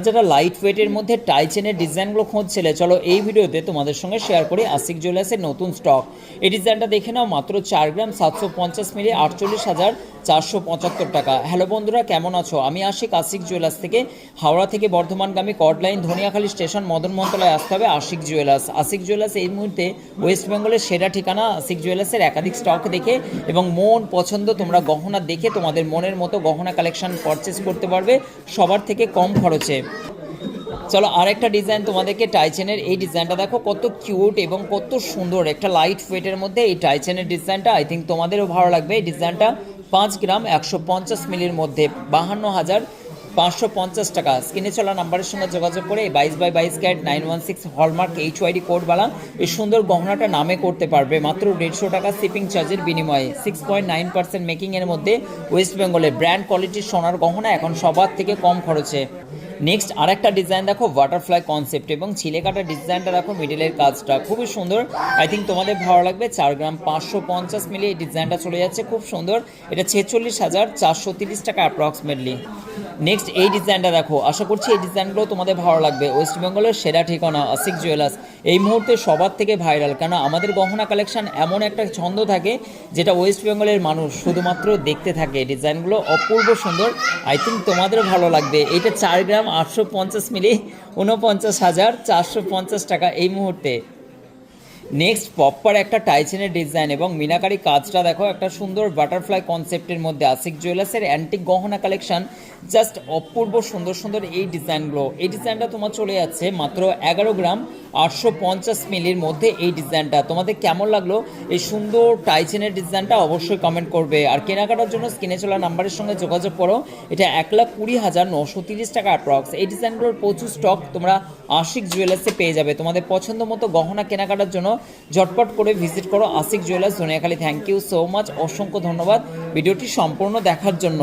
যারা লাইট ওয়েটের মধ্যে টাই চেনের ডিজাইনগুলো খুঁজছিলে, চলো এই ভিডিওতে তোমাদের সঙ্গে শেয়ার করি আশিক জুয়েলার্সের নতুন স্টক। এই ডিজাইনটা দেখে নাও, মাত্র 4 গ্রাম 750 মিলি 48,475 টাকা। হ্যালো বন্ধুরা, কেমন আছো? আমি আশিক জুয়েলার্স থেকে। হাওড়া থেকে বর্ধমানগামী chord line Dhaniakhali station Madan মোহনতলায় আসতে হবে আশিক জুয়েলার্স। আশিক জুয়েলার্স এই মুহূর্তে ওয়েস্ট বেঙ্গলের সেরা ঠিকানা। আশিক জুয়েলার্সের একাধিক স্টক দেখে এবং মন পছন্দ তোমরা গহনা দেখে তোমাদের মনের মতো গহনা কালেকশন পারচেস করতে পারবে সবার থেকে কম খরচে। চলো আরেকটা ডিজাইন তোমাদেরকে টাইচেনের, এই ডিজাইনটা দেখো কত কিউট এবং কত সুন্দর, একটা লাইট ওয়েটের মধ্যে এই টাইচেনের ডিজাইনটা আই থিঙ্ক তোমাদেরও ভালো লাগবে। এই ডিজাইনটা 5 গ্রাম 150 মিলির মধ্যে 52,550 টাকা। স্ক্রিনে চলা নাম্বারের সঙ্গে যোগাযোগ করে 22/22 ক্যারেট 916 হলমার্ক HYD কোডওয়ালা এই সুন্দর গহনাটা নামে করতে পারবে মাত্র 150 টাকা শিপিং চার্জের বিনিময়ে। 6.9% মেকিংয়ের মধ্যে ওয়েস্ট বেঙ্গলের ব্র্যান্ড কোয়ালিটির সোনার গহনা এখন সবার থেকে কম খরচে। নেক্সট আরেকটা ডিজাইন দেখো, বাটারফ্লাই কনসেপ্ট এবং ছিলে কাটা ডিজাইনটা দেখো, মিডিলের কাজটা খুবই সুন্দর, আই থিঙ্ক তোমাদের ভালো লাগবে। 4 গ্রাম 550 মিলি এই ডিজাইনটা চলে যাচ্ছে, খুব সুন্দর। এটা 46,430 টাকা অ্যাপ্রক্সিমেটলি। নেক্সট এই ডিজাইনটা দেখো, আশা করছি এই ডিজাইনগুলো তোমাদের ভালো লাগবে। ওয়েস্ট বেঙ্গলের সেরা ঠিকানা আশিক জুয়েলার্স এই মুহূর্তে সবার থেকে ভাইরাল, কেন আমাদের গহনা কালেকশন এমন একটা ছন্দ থাকে যেটা ওয়েস্ট বেঙ্গলের মানুষ শুধুমাত্র দেখতে থাকে। ডিজাইনগুলো অপূর্ব সুন্দর, আই থিঙ্ক তোমাদেরও ভালো লাগবে। এইটা 4 গ্রাম 850 মিলি 49,450 টাকা এই মুহূর্তে। নেক্সট পপ্পার একটা টাইচেনের ডিজাইন এবং মিনাকারি কাজটা দেখো, একটা সুন্দর বাটারফ্লাই কনসেপ্টের মধ্যে আশিক জুয়েলার্সের অ্যান্টিক গহনা কালেকশন, জাস্ট অপূর্ব সুন্দর সুন্দর এই ডিজাইনগুলো। এই ডিজাইনটা তোমার চলে যাচ্ছে মাত্র 11 গ্রাম 850 মিলির মধ্যে। এই ডিজাইনটা তোমাদের কেমন লাগলো? এই সুন্দর টাইচেনের ডিজাইনটা অবশ্যই কমেন্ট করবে। আর কেনাকাটার জন্য স্ক্রিনে চলা নাম্বারের সঙ্গে যোগাযোগ করো। এটা 1,20,930 টাকা অ্যাপ্রক্স। এই ডিজাইনগুলোর প্রচুর স্টক তোমরা আশিক জুয়েলার্সে পেয়ে যাবে। তোমাদের পছন্দ মতো গহনা কেনাকাটার জন্য ঝটপট করে ভিজিট করো Ashik jewellers Dhaniakhali. Thank you so much, অসংখ্য ধন্যবাদ ভিডিওটি সম্পূর্ণ দেখার জন্য।